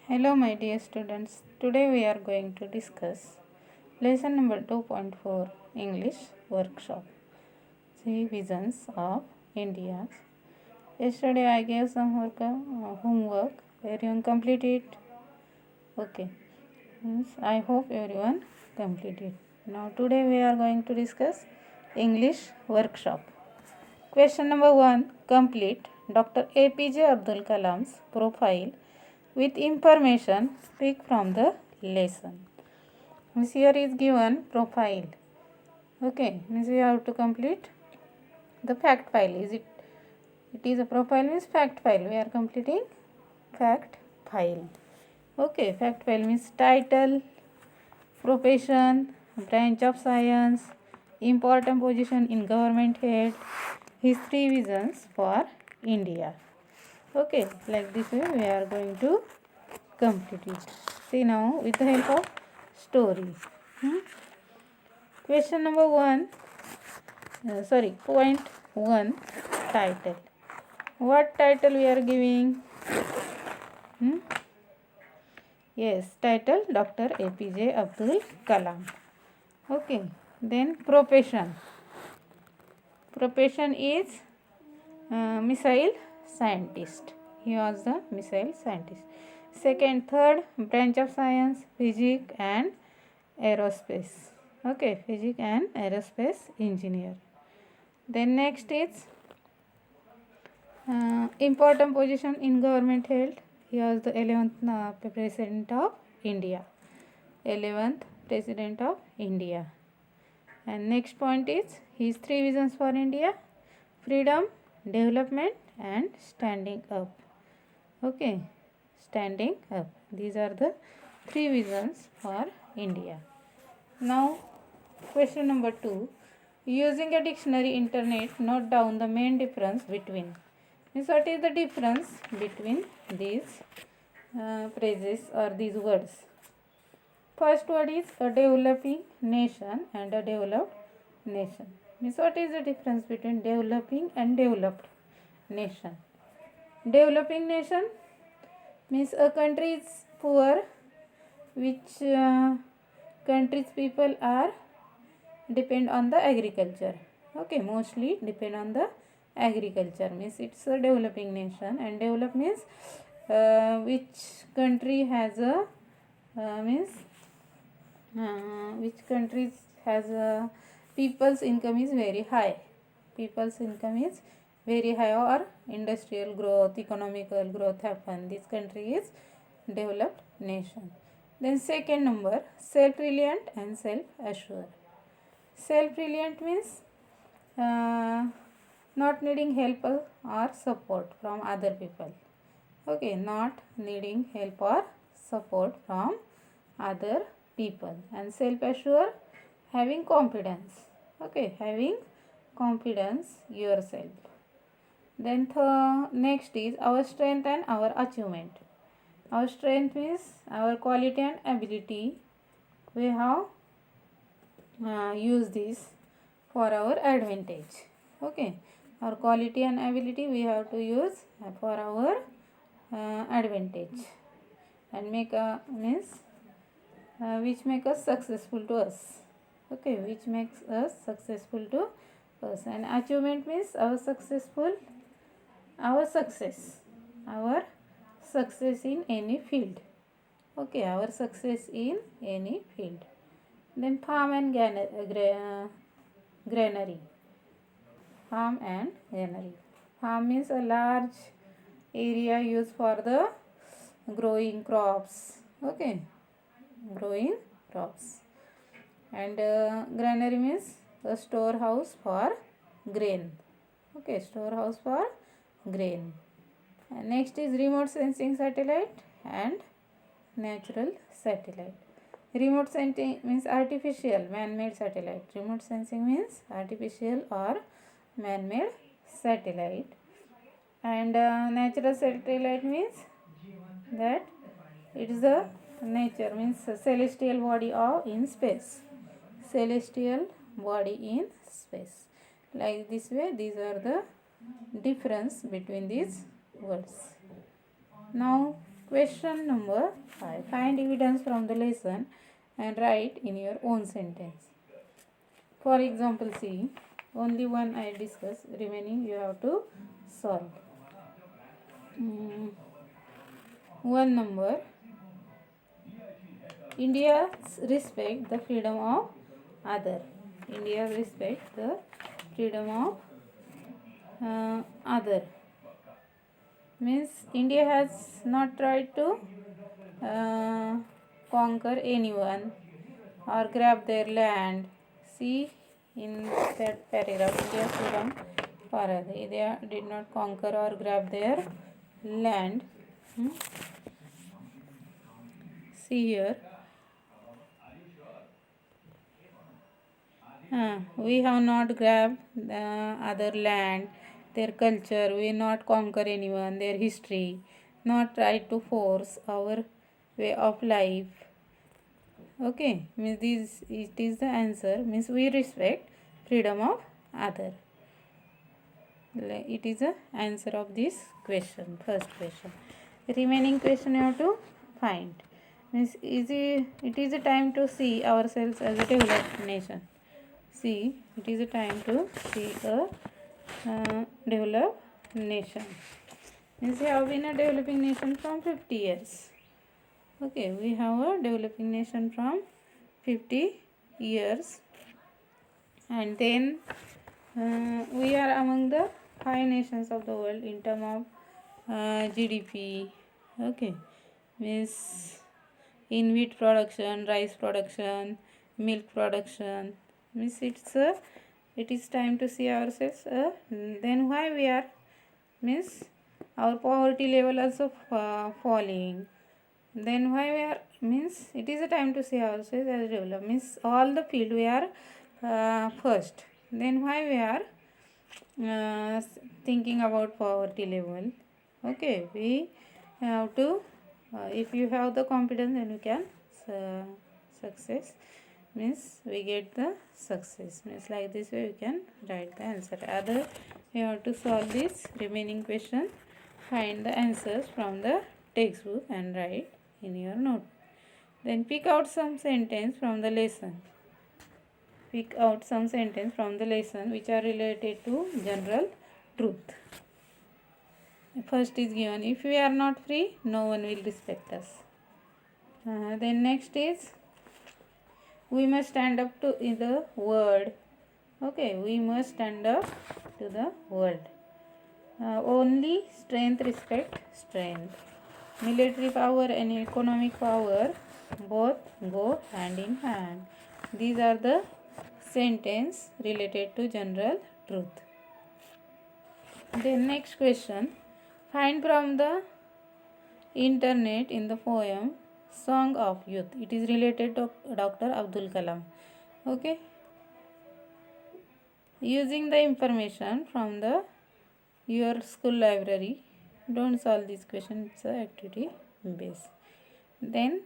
Hello, my dear students. Today we are going to discuss lesson number 2.4 English workshop. Three visions of India. Yesterday I gave some homework. Everyone complete it. Okay. I hope everyone complete it. Now today we are going to discuss English workshop. Question number 1. Complete Dr. APJ Abdul Kalam's profile with information. Speak from the lesson. Means here is given profile. Okay, means we have to complete the fact file. It is a profile means fact file. We are completing fact file. Okay, fact file means title, profession, branch of science, important position in government head, history visions for India. Okay, like this way we are going to complete it. See now with the help of story. Question number 1, point 1, title. What title we are giving? Yes, title Dr. APJ Abdul Kalam. Okay, then profession. Profession is missile scientist. He was the missile scientist. Third branch of science, physics and aerospace. Okay, physics and aerospace engineer. Then next is important position in government held. He was the 11th president of India. 11th president of India. And next point is his three visions for India: freedom, development and standing up. Okay, standing up. These are the three visions for India. Now question number 2. Using a dictionary internet, note down the main difference between. Means what is the difference between these phrases or these words? First word is a developing nation and a developed nation. Means what is the difference between developing and developed nation? Developing nation means a country is poor, which country's people are depend on the agriculture. Okay, mostly depend on the agriculture. Means it's a developing nation. And develop means which country has a which countries has a people's income is very high. People's income is very high, or industrial growth, economical growth happen. This country is developed nation. Then second number, self-reliant and self-assured. Self-reliant means not needing help or support from other people. Okay, not needing help or support from other people. And self-assured, having confidence. Okay, having confidence yourself. Then next is our strength and our achievement. Our strength means our quality and ability. We have use this for our advantage. Okay, our quality and ability we have to use for our advantage, and make which make us successful to us. Okay, which makes us successful to us. And achievement means our success in any field. Okay, our success in any field. Then farm and granary. Farm and granary. Farm means a large area used for the growing crops. Okay, growing crops. And granary means a storehouse for grain. Okay, storehouse for grain. And next is remote sensing satellite and natural satellite. Remote sensing means artificial man-made satellite. Remote sensing means artificial or man-made satellite. And natural satellite means that it is a nature, means a celestial body in space. Celestial body in space. Like this way, these are the difference between these words. Now Question number 5. Find evidence from the lesson and write in your own sentence. For example, see, only one I discuss, remaining you have to solve. One number. India respect the freedom of other. India respect the freedom of other. Means India has not tried to conquer anyone or grab their land. See in that paragraph, India freedom for other. India did not conquer or grab their land. See here. We have not grabbed other land, their culture, we not conquer anyone, their history, not try to force our way of life. Okay, means this it is the answer. Means we respect freedom of other. It is the answer of this question, first question. Remaining question you have to find. Means it is a time to see ourselves as a developed nation. See, it is a time to see a developed nation. Means we have been a developing nation from 50 years. Okay, we have a developing nation from 50 years, and then we are among the 5 nations of the world in terms of GDP. Okay, means in wheat production, rice production, milk production. Means it is time to see ourselves. Then why we are, means our poverty level also falling. Then why we are, means it is a time to see ourselves as developed. Means all the field we are first. Then why we are thinking about poverty level. Okay, we have to if you have the confidence, then you can success. Means we get the success. Means like this way you can write the answer. Other you have to solve this remaining question, find the answers from the textbook and write in your note. Then pick out some sentence from the lesson. Pick out some sentence from the lesson which are related to general truth. First is given, if we are not free, no one will respect us. Then next is, we must stand up to the world. Okay, we must stand up to the world. Only strength respect strength. Military power and economic power both go hand in hand. These are the sentence related to general truth. Then next question, find from the internet in the poem Song of Youth. It is related to Dr. Abdul Kalam. Okay. Using the information from the your school library, don't solve this question, it's a activity base. Then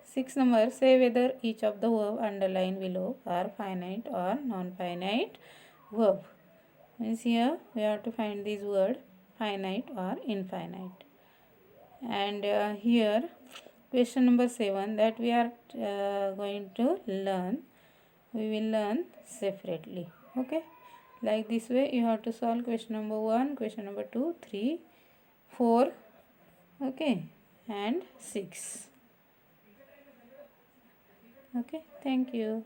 6 number, say whether each of the verb underlined below are finite or non-finite verb. Means here we have to find this word finite or infinite. And here question number 7 that we are going to learn, we will learn separately. Okay, like this way you have to solve question number 1, question number 2, 3, 4, okay, and 6. Okay, thank you.